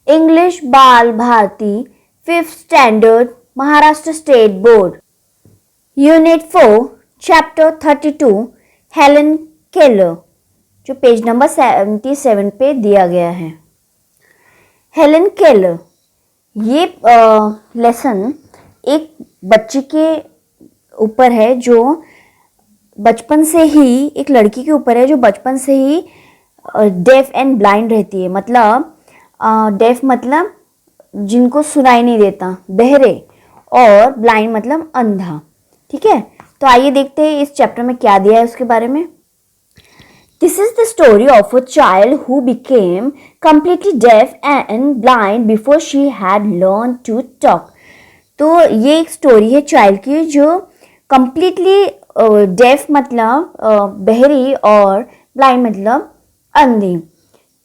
English Bal Bharati, 5th Standard, Maharashtra State Board. Unit 4, Chapter 32, Helen Keller, जो page number 77 पे दिया गया है. हेलन केलर, ये लेसन एक बच्चे के ऊपर है जो बचपन से ही, एक लड़की के ऊपर है जो बचपन से ही डेफ एंड ब्लाइंड रहती है. मतलब डेफ मतलब जिनको सुनाई नहीं देता, बहरे, और ब्लाइंड मतलब अंधा. ठीक है, तो आइए देखते हैं इस चैप्टर में क्या दिया है उसके बारे में. This is the story of a child who became completely deaf and blind before she had learned to talk. तो ये एक स्टोरी है चाइल्ड की जो completely डेफ मतलब बहरी और ब्लाइंड मतलब अंधी.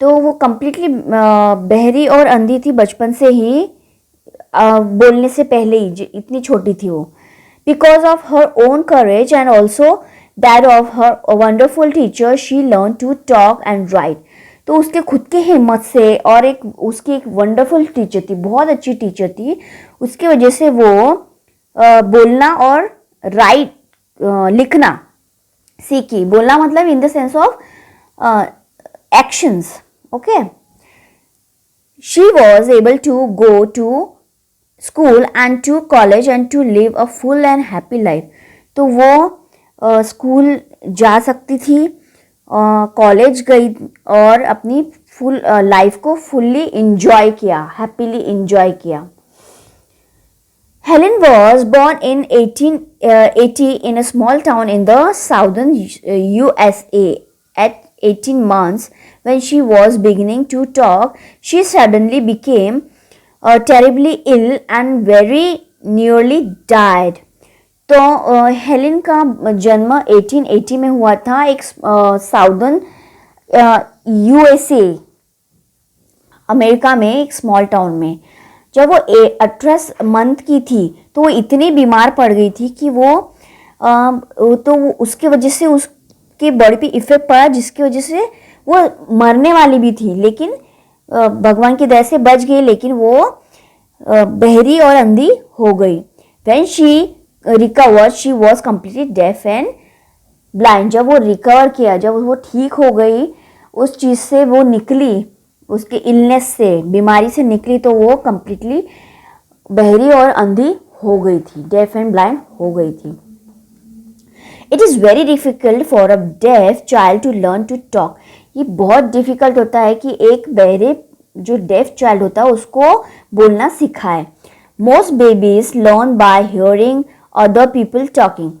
तो वो completely बहरी और अंधी थी बचपन से ही, बोलने से पहले ही, इतनी छोटी थी वो. Because of her own courage and also that of her wonderful teacher, she learned to talk and write. तो उसके खुद के हिम्मत से और उसकी एक वंडरफुल टीचर थी, बहुत अच्छी टीचर थी, उसकी वजह से वो बोलना और राइट लिखना सीखी. बोलना मतलब in the sense of actions. Okay, she was able to go to school and to college and to live a full and happy life. तो वो स्कूल जा सकती थी, कॉलेज गई और अपनी फुल लाइफ को फुल्ली इंजॉय किया, हैप्पीली इंजॉय किया. Helen was born in 1880 in a small town in the southern USA. At 18 months, when she was beginning to talk, she suddenly became terribly ill and very nearly died. तो Helen का जन्म 1880 में हुआ था एक southern USA America में एक small town में. जब वो 18 मंथ की थी तो वो इतनी बीमार पड़ गई थी कि तो उसके वजह से उसके बॉडी पे इफेक्ट पड़ा, जिसकी वजह से वो मरने वाली भी थी, लेकिन भगवान की दया से बच गई, लेकिन वो बहरी और अंधी हो गई. When she recovered, she was completely deaf and blind. जब वो रिकवर किया, जब वो ठीक हो गई उस चीज़ से, वो निकली, उसके इलनेस से, बीमारी से निकली, तो वो कम्प्लीटली बहरी और अंधी हो गई थी, डेफ एंड ब्लाइंड हो गई थी. It is very difficult for a deaf child to learn to talk. ये बहुत डिफ़िकल्ट होता है कि एक बहरे जो डेफ चाइल्ड होता है उसको बोलना सिखाए. Most babies learn by hearing other people talking.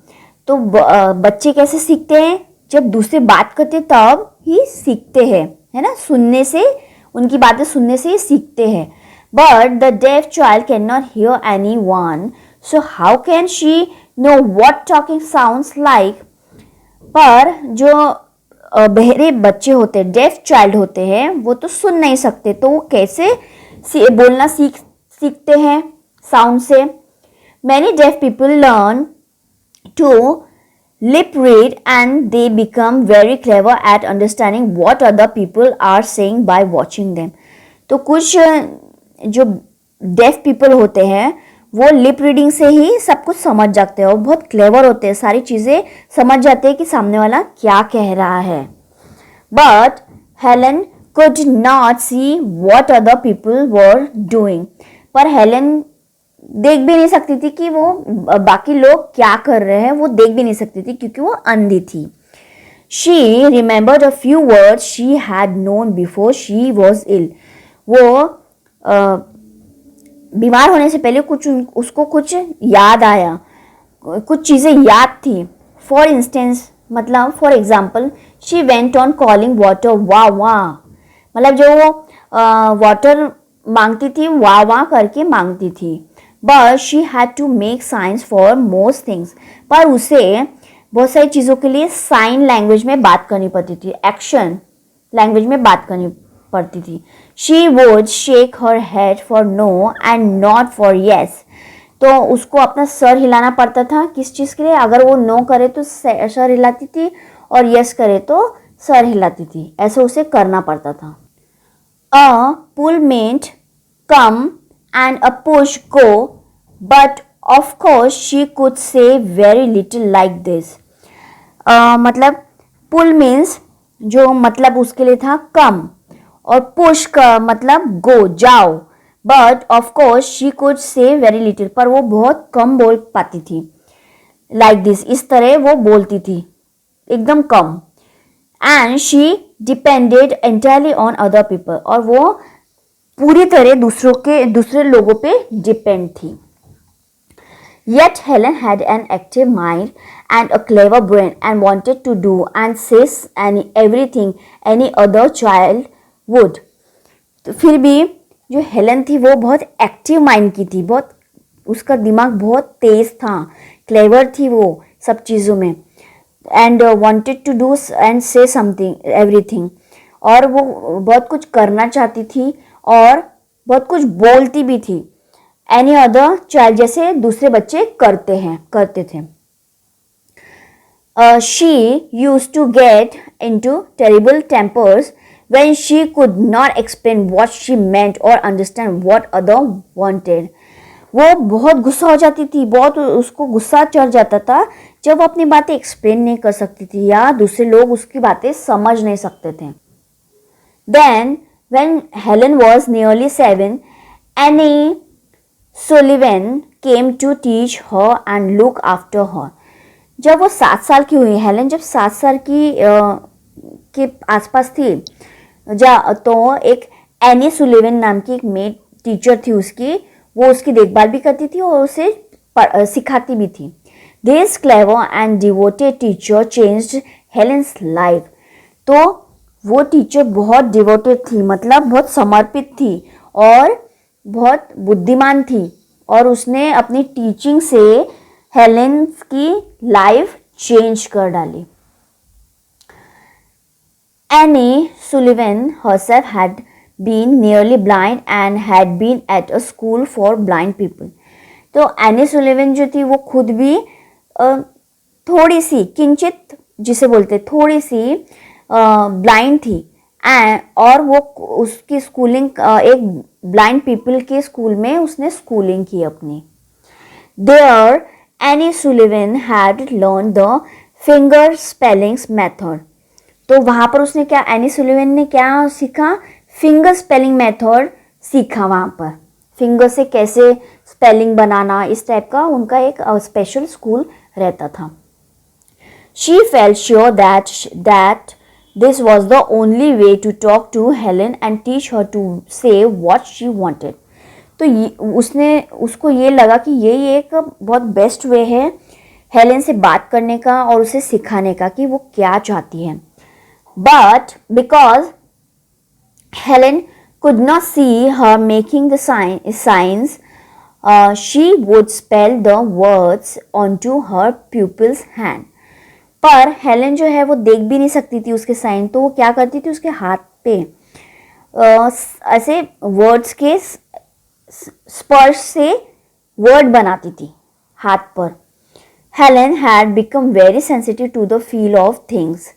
तो बच्चे कैसे सीखते हैं? जब दूसरे बात करते तब ही सीखते हैं, है ना, सुनने से, उनकी बातें सुनने से ही सीखते हैं. But the deaf child cannot hear anyone, so how can she know what talking sounds like. पर जो बहरे बच्चे होते हैं, डेफ चाइल्ड होते हैं, वो तो सुन नहीं सकते, तो वो कैसे बोलना सीखते हैं साउंड से. Many deaf people learn to lip read and they become very clever at understanding what other people are saying by watching them. तो कुछ जो डेफ पीपल होते हैं वो लिप रीडिंग से ही सब कुछ समझ जाते हैं और बहुत क्लेवर होते हैं, सारी चीज़ें समझ जाते हैं कि सामने वाला क्या कह रहा है. But Helen could not see what other people were doing. पर हेलन देख भी नहीं सकती थी कि वो बाकी लोग क्या कर रहे हैं, वो देख भी नहीं सकती थी क्योंकि वो अंधी थी. She remembered a few words she had known before she was ill. वो बीमार होने से पहले उसको कुछ याद आया, कुछ चीज़ें याद थी. फॉर इंस्टेंस मतलब for example, she went on calling water वाह वाह. मतलब जो वो वाटर मांगती थी, वाह वाह करके मांगती थी. But she had to make signs for most things. पर उसे बहुत सारी चीज़ों के लिए साइन लैंग्वेज में बात करनी पड़ती थी, एक्शन लैंग्वेज में बात करनी पड़ती थी. She would shake her head for no and nod for yes. तो उसको अपना सर हिलाना पड़ता था किस चीज़ के लिए? अगर वो नो करे तो सर हिलाती थी और यस करे तो सर हिलाती थी, ऐसे उसे करना पड़ता था. अ पुल मेंट come and a push go, but of course she could say very little like this. मतलब पुल मीन्स जो मतलब उसके लिए था कम, और पुश का मतलब गो जाओ, but of course she could say very little, पर वो बहुत कम बोल पाती थी. लाइक दिस, इस तरह वो बोलती थी, एकदम कम. And she depended entirely on other people, और वो पूरी तरह दूसरे लोगों पे डिपेंड थी. Yet Helen had an active mind and a clever brain and wanted to do and say everything any other child would. तो फिर भी जो हेलन थी वो बहुत एक्टिव माइंड की थी, बहुत उसका दिमाग बहुत तेज था, क्लेवर थी वो सब चीज़ों में, and wanted to do and say something everything, और वो बहुत कुछ करना चाहती थी और बहुत कुछ बोलती भी थी, एनी अदर चाइल्ड जैसे दूसरे बच्चे करते थे. She used to get into terrible tempers when she could not explain what she meant or understand what other wanted. वो बहुत गुस्सा हो जाती थी, बहुत उसको गुस्सा चढ़ जाता था जब वो अपनी बातें एक्सप्लेन नहीं कर सकती थी या दूसरे लोग उसकी बातें समझ नहीं सकते थे. Then when Helen was nearly 7, Annie Sullivan came to teach her and look after her. जब वो 7 साल की हुई, हेलन जब 7 साल की के आसपास थी, तो एक एनी सुलिवन नाम की एक मेड टीचर थी उसकी, वो उसकी देखभाल भी करती थी और उसे सिखाती भी थी. This clever and devoted teacher changed Helen's life. तो वो टीचर बहुत डिवोटेड थी, मतलब बहुत समर्पित थी और बहुत बुद्धिमान थी, और उसने अपनी टीचिंग से हेलेन की लाइफ चेंज कर डाली. Annie Sullivan herself had been nearly blind and had been at a school for blind people. तो एनी सुलिवन जो थी वो खुद भी थोड़ी सी किंचित जिसे बोलते थोड़ी सी ब्लाइंड थी, और वो उसकी स्कूलिंग एक ब्लाइंड पीपल के स्कूल में उसने स्कूलिंग की अपनी. There Annie Sullivan had learned the finger spellings method. तो वहाँ पर उसने क्या, एनी सुलिवन ने क्या सीखा, फिंगर स्पेलिंग मेथड सीखा. वहाँ पर फिंगर से कैसे स्पेलिंग बनाना, इस टाइप का उनका एक स्पेशल स्कूल रहता था. She felt sure that this was the only way to talk to Helen and teach her to say what she wanted. तो उसको ये लगा कि यही एक बहुत बेस्ट वे है हेलन से बात करने का और उसे सिखाने का कि वो क्या चाहती है. But because Helen could not see her making the signs, she would spell the words onto her pupil's hand. पर हेलन जो है वो देख भी नहीं सकती थी उसके साइन, तो वो क्या करती थी, उसके हाथ पे ऐसे वर्ड्स के स्पर्श से वर्ड बनाती थी हाथ पर. Helen had become very sensitive to the feel of things.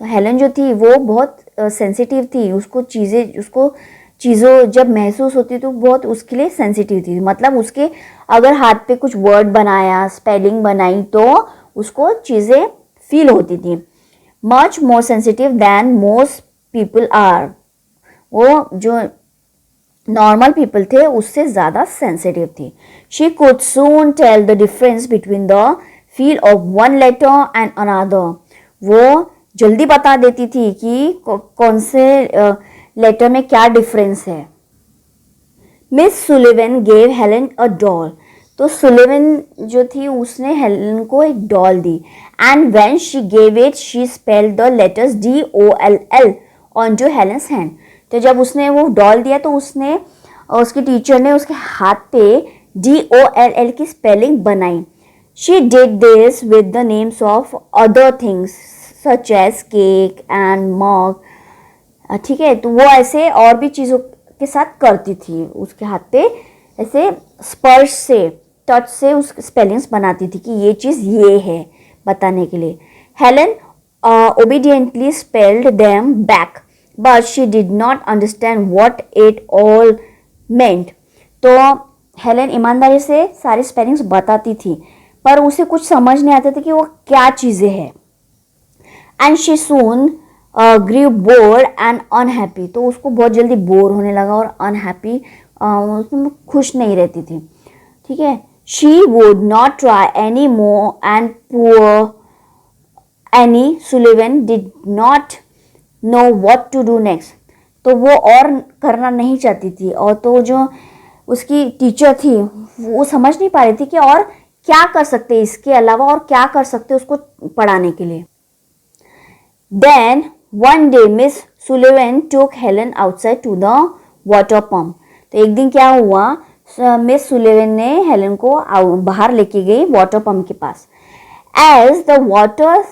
तो हेलन जो थी वो बहुत सेंसिटिव थी, उसको चीज़ों जब महसूस होती तो बहुत उसके लिए सेंसिटिव थी. मतलब उसके अगर हाथ पे कुछ वर्ड बनाया, स्पेलिंग बनाई, तो उसको चीज़ें फील होती थी. Much more sensitive than most people are. वो जो नॉर्मल पीपल थे उससे ज़्यादा सेंसिटिव थी. She could soon tell the difference between the feel of one letter and another. वो जल्दी बता देती थी कि कौन से लेटर में क्या डिफरेंस है. Miss Sullivan gave Helen a doll. तो सुलिवन जो थी उसने हेलन को एक डॉल दी. And when she gave it she spelled the letters DOLL on to Helen's hand. तो जब उसने वो डॉल दिया तो उसकी टीचर ने उसके हाथ पे DOLL की स्पेलिंग बनाई. She did this with the names of other things such as cake and mug. ठीक है, तो वो ऐसे और भी चीज़ों के साथ करती थी, उसके हाथ पे ऐसे स्पर्श से, टच से उस स्पेलिंग्स बनाती थी कि ये चीज़ ये है बताने के लिए. Helen obediently spelled them back, but she did not understand what it all meant. तो हेलन ईमानदारी से सारी स्पेलिंग्स बताती थी, पर उसे कुछ समझ नहीं आता था कि वो क्या चीज़ें हैं. And she soon grew bored and unhappy. तो उसको बहुत जल्दी बोर होने लगा और अनहैप्पी, उसमें खुश नहीं रहती थी. ठीक है. She would not try any more and poor Annie Sullivan did not know what to do next. तो वो और करना नहीं चाहती थी, और तो जो उसकी टीचर थी वो समझ नहीं पा रही थी कि और क्या कर सकते इसके अलावा, और क्या कर सकते उसको पढ़ाने के लिए. Then one day Miss Sullivan took Helen outside to the water pump. तो एक दिन क्या हुआ, मिस सुलिवन ने हेलन को बाहर लेके गई वाटर पम्प के पास. As the water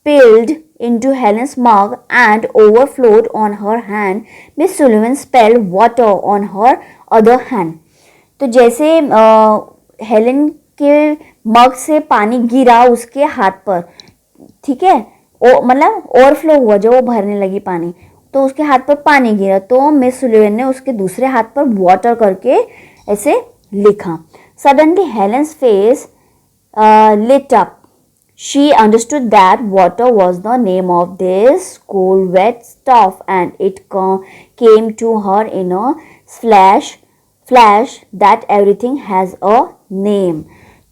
spilled into Helen's mug and overflowed on her hand, Miss Sullivan spilled water on her other hand. तो जैसे हेलन के मग से पानी गिरा उसके हाथ पर, ठीक है, मतलब ओवरफ्लो हुआ, जब वो भरने लगी पानी तो उसके हाथ पर पानी गिरा, तो मिस सुलिवन ने उसके दूसरे हाथ पर वाटर करके ऐसे लिखा. Suddenly Helen's face lit up. She understood that water was the name of this cold, wet stuff, and it came to her in a flash that everything has a name.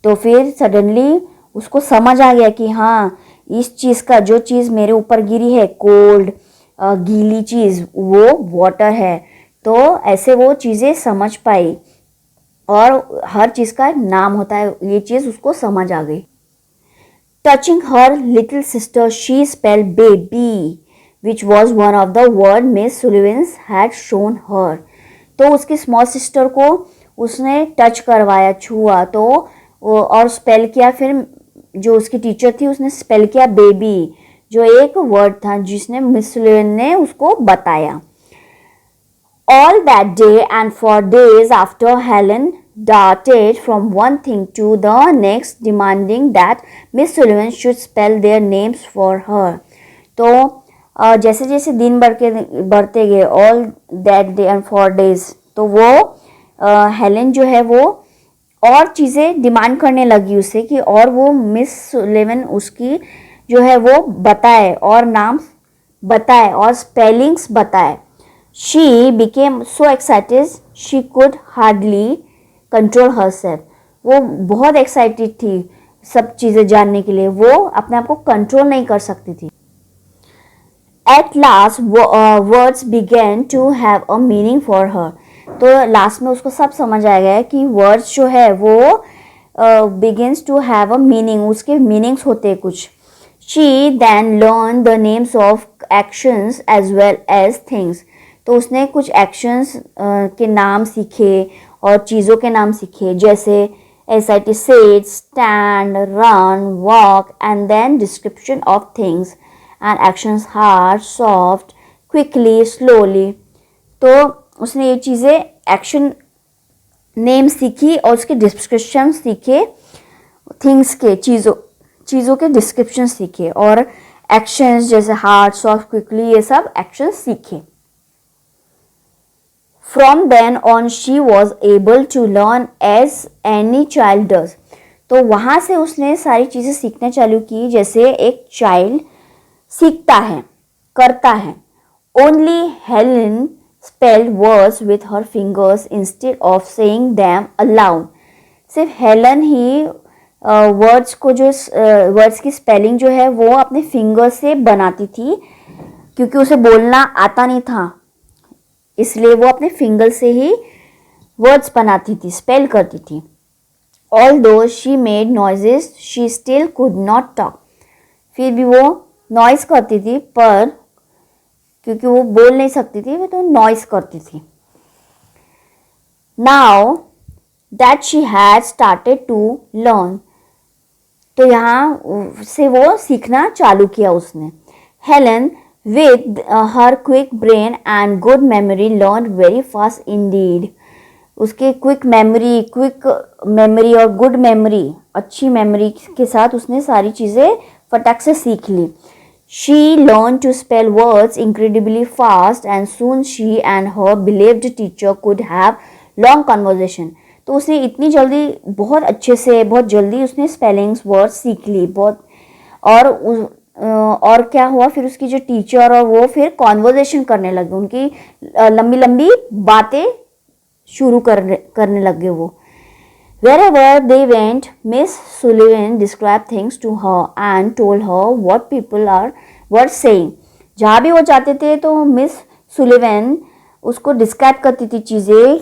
तो फिर suddenly उसको समझ आ गया कि हाँ, इस चीज़ का, जो चीज़ मेरे ऊपर गिरी है, कोल्ड गीली चीज़, वो वाटर है. तो ऐसे वो चीज़ें समझ पाई, और हर चीज़ का नाम होता है, ये चीज़ उसको समझ आ गई. Touching her little sister, she spelled baby, which was one of the words Miss Sullivan had shown her. तो उसकी स्मॉल सिस्टर को उसने टच करवाया, छुआ, तो और स्पेल किया. फिर जो उसकी टीचर थी उसने स्पेल किया बेबी, जो एक वर्ड था जिसने मिस सुलिवन ने उसको बताया. All that day and for days after, Helen darted from one thing to the next, demanding that Miss Sullivan should spell their names for her. तो जैसे जैसे दिन बढ़ते गए, all that day and for days, तो वो Helen जो है वो और चीज़ें डिमांड करने लगी उससे कि और वो मिस सुलिवन उसकी जो है वो बताए, और नाम बताए, और स्पेलिंग्स बताए. She became so excited she could hardly control herself. वो बहुत एक्साइटेड थी सब चीज़ें जानने के लिए, वो अपने आप को कंट्रोल नहीं कर सकती थी. At last words began to have a meaning for her. तो लास्ट में उसको सब समझ आ गया कि वर्ड्स जो है वो begins to have a meaning, उसके मीनिंग्स होते हैं कुछ. She then learned the names of actions as well as things. तो उसने कुछ एक्शंस के नाम सीखे और चीज़ों के नाम सीखे, जैसे SIT sit, stand, run, walk, and then description of things and actions hard, soft, quickly, slowly. तो उसने ये चीज़ें एक्शन नेम सीखी और उसके डिस्क्रिप्शन सीखे, थिंग्स के, चीज़ों के डिस्क्रिप्शन सीखे, और एक्शंस जैसे हार्ड, सॉफ्ट, क्विकली, ये सब एक्शंस सीखे. From then on she was able to learn as any child does. तो वहाँ से उसने सारी चीज़ें सीखना चालू की जैसे एक चाइल्ड सीखता है, करता है. Only Helen spelled words with her fingers instead of saying them aloud. सिर्फ हेलन ही वर्ड्स को, जो वर्ड्स की स्पेलिंग जो है वो अपने फिंगर से बनाती थी, क्योंकि उसे बोलना आता नहीं था, इसलिए वो अपने फिंगर से ही वर्ड्स बनाती थी, स्पेल करती थी. Although she made noises, she still could not talk. फिर भी वो नॉइस करती थी, पर क्योंकि वो बोल नहीं सकती थी, वो तो नॉइस करती थी. Now that she had started to learn, तो यहाँ से वो सीखना चालू किया उसने. Helen with her quick brain and good memory learned very fast indeed. उसके क्विक मेमोरी और गुड मेमोरी, अच्छी मेमोरी के साथ उसने सारी चीज़ें फटाक से सीख ली. She learned to spell words incredibly fast and soon she and her beloved teacher could have long conversation. तो उसने इतनी जल्दी बहुत अच्छे से बहुत जल्दी उसने स्पेलिंग्स वर्ड्स सीख ली बहुत और क्या हुआ फिर उसकी जो टीचर और वो फिर कॉन्वर्जेशन करने लगे उनकी लंबी लंबी बातें शुरू करने लगे वो. Wherever they went, Miss Sullivan described things to her and told her what people were saying. जहाँ भी वो जाते थे तो मिस सुलिवन उसको डिस्क्राइब करती थी चीज़ें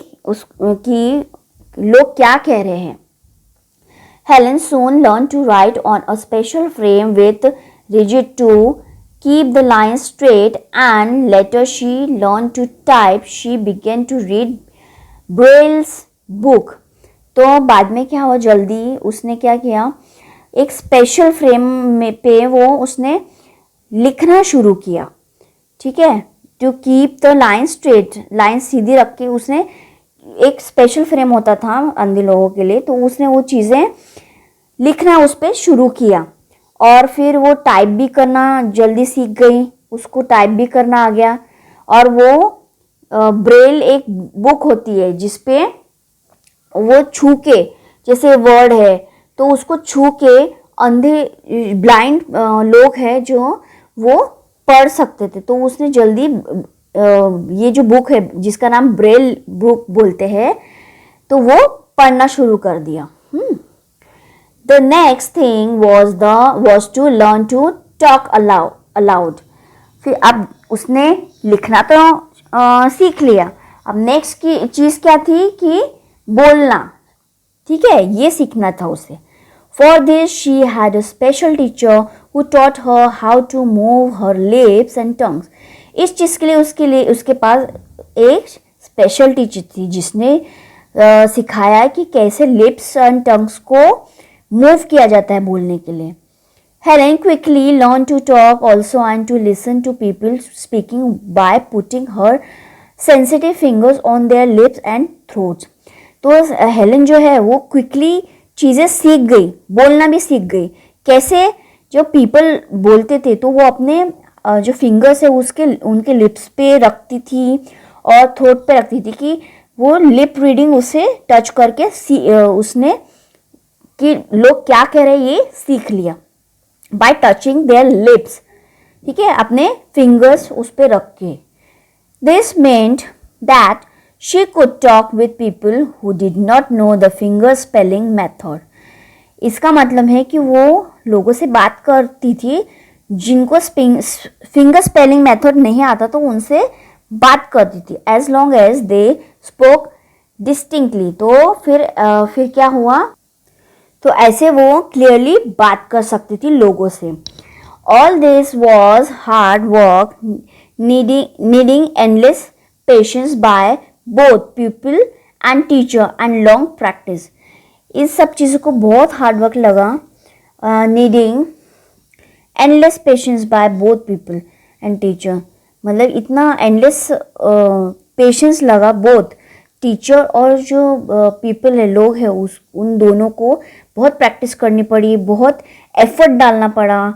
कि लोग क्या कह रहे हैं. Helen soon learned to write on a special frame with rigid to keep the lines straight, and later she learned to type. She began to read Braille's book. तो बाद में क्या हुआ जल्दी उसने क्या किया एक स्पेशल फ्रेम में पे वो उसने लिखना शुरू किया. ठीक है, to keep the line straight, line सीधी रख के उसने एक स्पेशल फ्रेम होता था अंधे लोगों के लिए तो उसने वो चीज़ें लिखना उस पर शुरू किया और फिर वो टाइप भी करना जल्दी सीख गई, उसको टाइप भी करना आ गया. और वो ब्रेल एक बुक होती है जिसपे वो छू के जैसे वर्ड है तो उसको छू के अंधे ब्लाइंड लोग हैं जो वो पढ़ सकते थे. तो उसने जल्दी ये जो बुक है जिसका नाम ब्रेल बुक बोलते हैं तो वो पढ़ना शुरू कर दिया. The next thing was to learn to talk aloud. फिर अब उसने लिखना तो सीख लिया. अब नेक्स्ट की चीज़ क्या थी कि बोलना. ठीक है, ये सीखना था उसे. For this she had a special teacher who taught her how to move her lips and tongues. इस चीज़ के लिए उसके पास एक स्पेशल टीचर थी जिसने सिखाया कि कैसे लिप्स एंड टंग्स को मूव किया जाता है बोलने के लिए. Helen quickly learned to talk also and to listen to people speaking by putting her sensitive fingers on their lips and throats. तो हेलन जो है वो क्विकली चीज़ें सीख गई, बोलना भी सीख गई. कैसे जो पीपल बोलते थे तो वो अपने जो फिंगर्स है उनके लिप्स पे रखती थी और थ्रोट पे रखती थी कि वो लिप रीडिंग उसे टच करके उसने कि लोग क्या कह रहे हैं ये सीख लिया बाय टचिंग देयर लिप्स. ठीक है, अपने फिंगर्स उस पर रख के. This meant that she could talk with people who did not know the finger spelling method. इसका मतलब है कि वो लोगों से बात करती थी जिनको फिंगर स्पेलिंग मेथड नहीं आता तो उनसे बात करती थी as long as they spoke distinctly. तो फिर क्या हुआ तो ऐसे वो क्लियरली बात कर सकती थी लोगों से. All this was hard work needing endless patience by both people and teacher and long practice. इस सब चीज़ों को बहुत हार्ड वर्क लगा. Needing endless patience by both people and teacher मतलब इतना एंडलेस पेशेंस लगा बोथ टीचर और जो पीपल है लोग हैं उन दोनों को बहुत प्रैक्टिस करनी पड़ी, बहुत एफर्ट डालना पड़ा,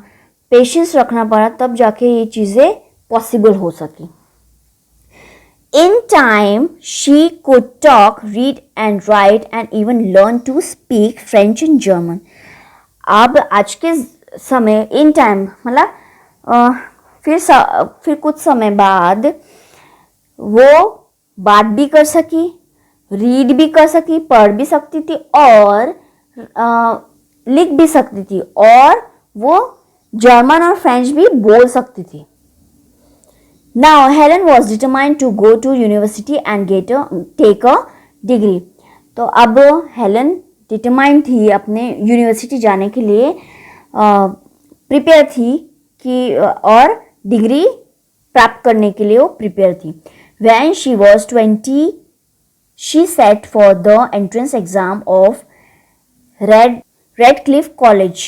पेशेंस रखना पड़ा, तब जाके ये चीज़ें पॉसिबल हो सकी. In time she could talk, read and write and even learn to speak French and German. अब आज के समय इन टाइम मतलब फिर कुछ समय बाद वो बात भी कर सकी, रीड भी कर सकी, पढ़ भी सकती थी और लिख भी सकती थी और वो जर्मन और फ्रेंच भी बोल सकती थी. Now Helen was determined to go to university and take a degree. तो अब हेलन डिटरमाइंड थी अपने यूनिवर्सिटी जाने के लिए, प्रिपेयर थी कि और डिग्री प्राप्त करने के लिए वो प्रिपेयर थी. When she was 20, she sat for the entrance exam of Radcliffe College.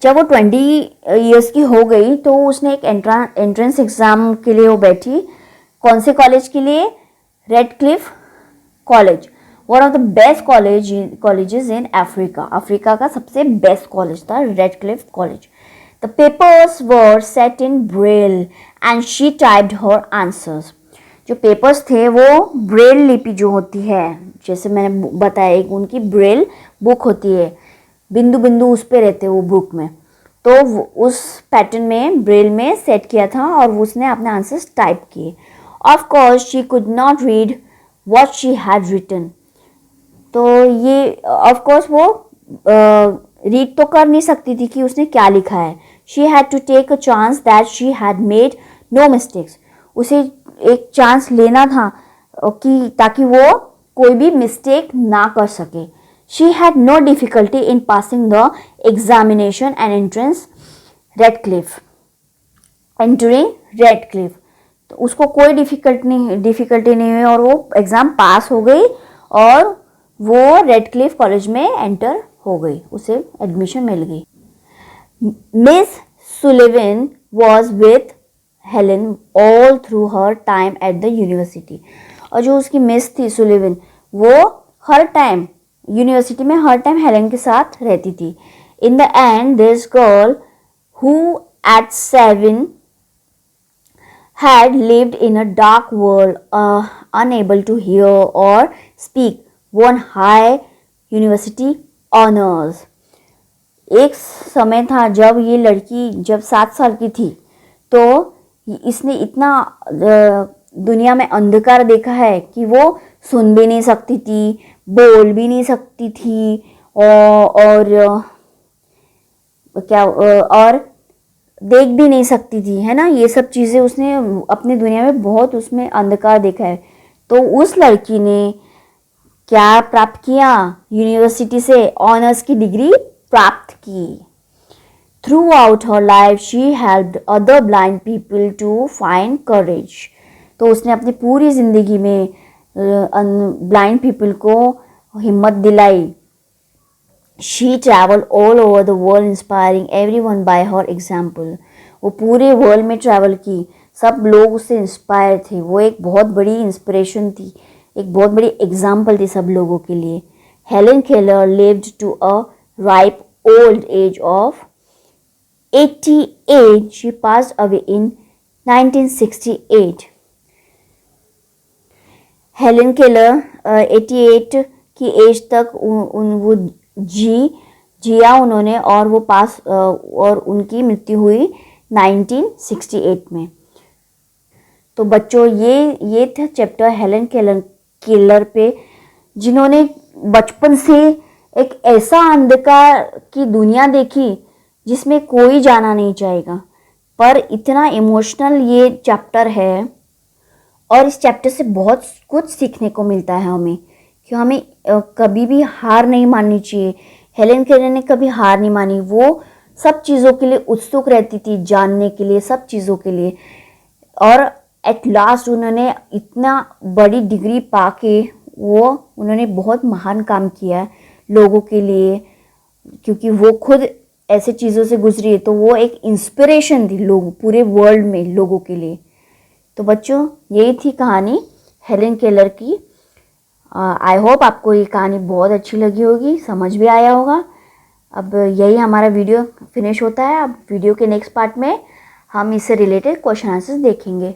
जब वो 20 इयर्स की हो गई तो उसने एक एंट्रेंस एग्ज़ाम के लिए वो बैठी. कौन से कॉलेज के लिए? Radcliffe college, one of the best colleges in Africa. Africa का सबसे बेस्ट कॉलेज था Radcliffe college. The papers were set in braille and she typed her answers. जो पेपर्स थे वो ब्रेल लिपि जो होती है, जैसे मैंने बताया एक उनकी ब्रेल बुक होती है, बिंदु बिंदु उस पे रहते हैं वो बुक में, तो उस पैटर्न में ब्रेल में सेट किया था और उसने अपने आंसर्स टाइप किए. Of course she could not read what she had written. तो ये ऑफ कोर्स वो रीड तो कर नहीं सकती थी कि उसने क्या लिखा है. She had to take a chance that she had made no mistakes. उसे एक चांस लेना था कि ताकि वो कोई भी मिस्टेक ना कर सके. She had no difficulty in passing the examination and entrance entering Radcliffe. तो उसको कोई डिफिकल्टी नहीं हुई और वो एग्ज़ाम पास हो गई और वो रेडक्लिफ कॉलेज में एंटर हो गई, उसे एडमिशन मिल गई. Miss Sullivan was with Helen all through her time at the university. और जो उसकी मिस थी सुलिवन, वो हर टाइम यूनिवर्सिटी में हर टाइम हेलेन के साथ रहती थी. In the end this girl who at 7 had lived in a dark world, unable to hear or speak, won high university honors. एक समय था जब ये लड़की जब 7 साल की थी, तो इसने इतना दुनिया में अंधकार देखा है कि वो सुन भी नहीं सकती थी, बोल भी नहीं सकती थी और देख भी नहीं सकती थी, है ना. ये सब चीज़ें उसने अपनी दुनिया में बहुत उसमें अंधकार देखा है. तो उस लड़की ने क्या प्राप्त किया, यूनिवर्सिटी से ऑनर्स की डिग्री प्राप्त की. Throughout her life she helped other blind people to find courage. तो उसने अपनी पूरी ज़िंदगी में ब्लाइंड पीपल को हिम्मत दिलाई. She traveled all over the world inspiring everyone by her example. वो पूरे वर्ल्ड में ट्रैवल की, सब लोग उससे इंस्पायर थे. वो एक बहुत बड़ी इंस्पिरेशन थी, एक बहुत बड़ी एग्जाम्पल थी सब लोगों के लिए. Helen Keller lived to a ripe old age of 88. She passed away in 1968. Helen Keller 88 की एज तक वो जिया उन्होंने और वो और उनकी मृत्यु हुई 1968 में. तो बच्चों ये था चैप्टर हेलेन केलर पे, जिन्होंने बचपन से एक ऐसा अंधकार की दुनिया देखी जिसमें कोई जाना नहीं चाहेगा, पर इतना इमोशनल ये चैप्टर है और इस चैप्टर से बहुत कुछ सीखने को मिलता है हमें कि हमें कभी भी हार नहीं माननी चाहिए. हेलेन केलर ने कभी हार नहीं मानी. वो सब चीज़ों के लिए उत्सुक रहती थी, जानने के लिए, सब चीज़ों के लिए. और एट लास्ट उन्होंने इतना बड़ी डिग्री पाके उन्होंने बहुत महान काम किया लोगों के लिए, क्योंकि वो खुद ऐसे चीज़ों से गुजरी है. तो वो एक इंस्पिरेशन थी पूरे वर्ल्ड में लोगों के लिए. तो बच्चों यही थी कहानी हेलेन केलर की. आई होप आपको ये कहानी बहुत अच्छी लगी होगी, समझ भी आया होगा. अब यही हमारा वीडियो फिनिश होता है. अब वीडियो के नेक्स्ट पार्ट में हम इससे रिलेटेड क्वेश्चन आंसर्स देखेंगे.